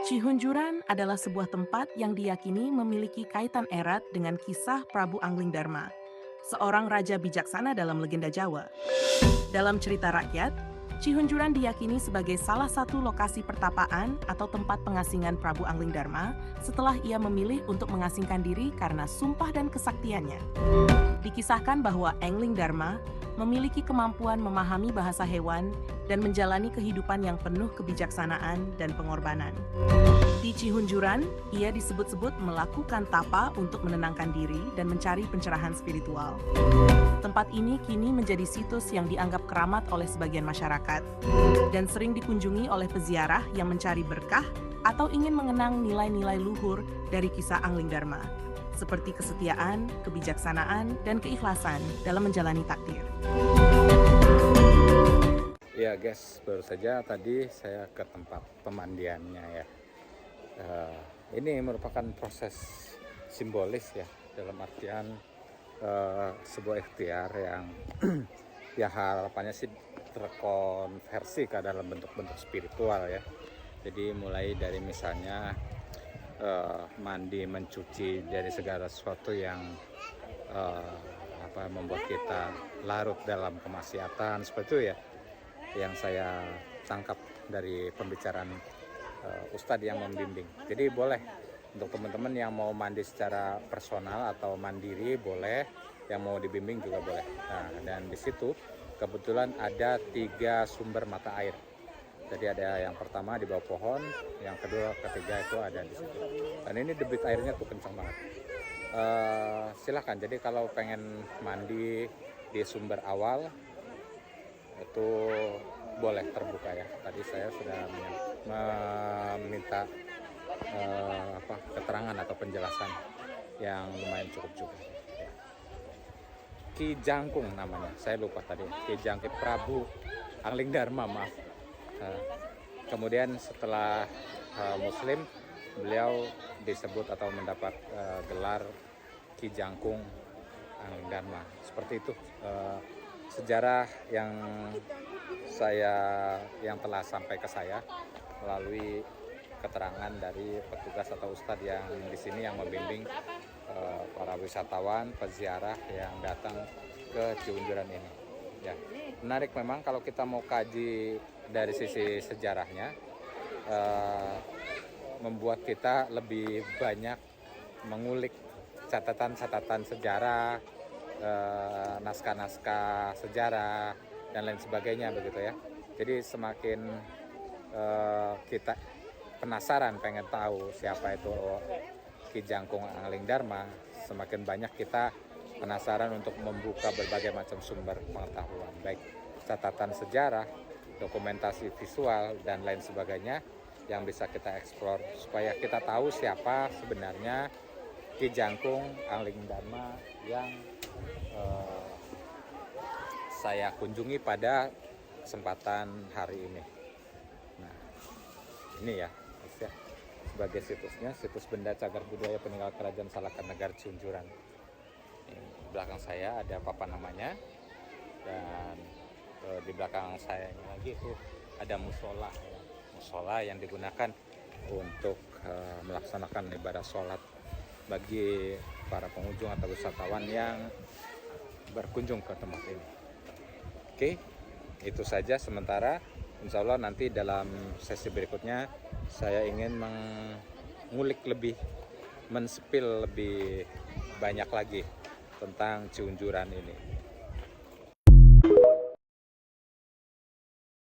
Cihunjuran adalah sebuah tempat yang diyakini memiliki kaitan erat dengan kisah Prabu Anglingdarma, seorang raja bijaksana dalam legenda Jawa. Dalam cerita rakyat, Cihunjuran diyakini sebagai salah satu lokasi pertapaan atau tempat pengasingan Prabu Anglingdarma setelah ia memilih untuk mengasingkan diri karena sumpah dan kesaktiannya. Dikisahkan bahwa Engling Dharma memiliki kemampuan memahami bahasa hewan dan menjalani kehidupan yang penuh kebijaksanaan dan pengorbanan. Di Cihunjuran, ia disebut-sebut melakukan tapa untuk menenangkan diri dan mencari pencerahan spiritual. Tempat ini kini menjadi situs yang dianggap keramat oleh sebagian masyarakat dan sering dikunjungi oleh peziarah yang mencari berkah atau ingin mengenang nilai-nilai luhur dari kisah Anglingdarma, seperti kesetiaan, kebijaksanaan, dan keikhlasan dalam menjalani takdir. Ya guys, baru saja tadi saya ke tempat pemandiannya ya. Ini merupakan proses simbolis ya, dalam artian sebuah ikhtiar yang ya harapannya sih terkonversi ke dalam bentuk-bentuk spiritual ya. Jadi mulai dari misalnya mandi, mencuci dari segala sesuatu yang membuat kita larut dalam kemaksiatan, seperti itu ya, yang saya tangkap dari pembicaraan Ustadz yang membimbing. Jadi boleh untuk teman-teman yang mau mandi secara personal atau mandiri boleh, yang mau dibimbing juga boleh. Nah, dan di situ kebetulan ada 3 sumber mata air. Jadi ada yang pertama di bawah pohon, yang kedua, ketiga itu ada di situ. Dan ini debit airnya tuh kencang banget. Silahkan, jadi kalau pengen mandi di sumber awal itu boleh terbuka ya. Tadi saya sudah meminta keterangan atau penjelasan yang lumayan cukup juga. Ki Jangkung namanya, saya lupa tadi. Ki Jangkung Prabu Anglingdarma, maaf. Kemudian setelah Muslim, beliau disebut atau mendapat gelar Ki Jangkung Anglingdarma. Seperti itu sejarah yang telah sampai ke saya melalui keterangan dari petugas atau ustadz yang di sini yang membimbing para wisatawan, peziarah yang datang ke Cihunjuran ini. Ya, menarik memang kalau kita mau kaji dari sisi sejarahnya, membuat kita lebih banyak mengulik catatan-catatan sejarah, naskah-naskah sejarah dan lain sebagainya begitu ya. Jadi semakin kita penasaran pengen tahu siapa itu Ki Jangkung Anglingdarma, semakin banyak kita penasaran untuk membuka berbagai macam sumber pengetahuan, baik catatan sejarah, dokumentasi visual dan lain sebagainya yang bisa kita eksplor supaya kita tahu siapa sebenarnya Ki Jangkung Anglingdarma yang saya kunjungi pada kesempatan hari ini. Nah, ini ya, sebagai situsnya, situs Benda Cagar Budaya Peninggalan Kerajaan Salakan Negara Cihunjuran. Di belakang saya ada papan namanya, dan di belakang saya ini lagi itu ada musola, ya. Musola yang digunakan untuk melaksanakan ibadah sholat bagi para pengunjung atau wisatawan yang berkunjung ke tempat ini. Oke, itu saja sementara. Insya Allah nanti dalam sesi berikutnya saya ingin mengulik lebih, menspil lebih banyak lagi tentang Cihunjuran ini.